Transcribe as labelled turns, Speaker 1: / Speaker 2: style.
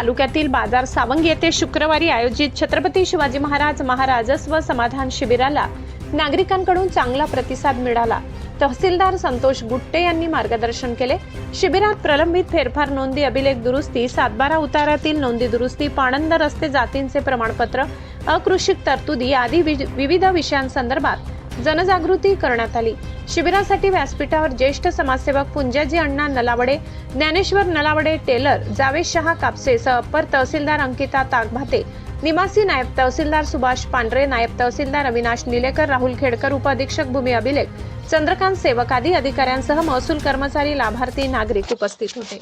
Speaker 1: तालुक्यातील बाजार सावंगी येथे शुक्रवारी आयोजित छत्रपती शिवाजी महाराज महाराजस्व समाधान शिबिराला नागरिकांकडून चांगला प्रतिसाद मिळाला। तहसीलदार संतोष गुट्टे यांनी मार्गदर्शन केले। शिबिरात प्रलंबित फेरफार नोंदी, अभिलेख दुरुस्ती, 7/12 उताऱ्यातील नोंदी दुरुस्ती, पाणंद रस्ते जातींचे प्रमाणपत्र, अकृषिक तरतुदी आदी विविध विषयांसंदर्भात जनजागृती करण्यात आली। शिबिरासाठी व्यासपीठावर ज्येष्ठ समाजसेवक पुंजाजी अण्णा नलावडे, ज्ञानेश्वर नलावडे, टेलर जावेश शहा कापसे, अप्पर तहसीलदार अंकिता ताकभाते, निवासी नायब तहसीलदार सुभाष पांढरे, नायब तहसीलदार अविनाश निलेकर, राहुल खेडकर, उपाधीक्षक भूमी अभिलेख चंद्रकांत सेवक आदी अधिकाऱ्यांसह महसूल कर्मचारी, लाभार्थी, नागरिक उपस्थित होते।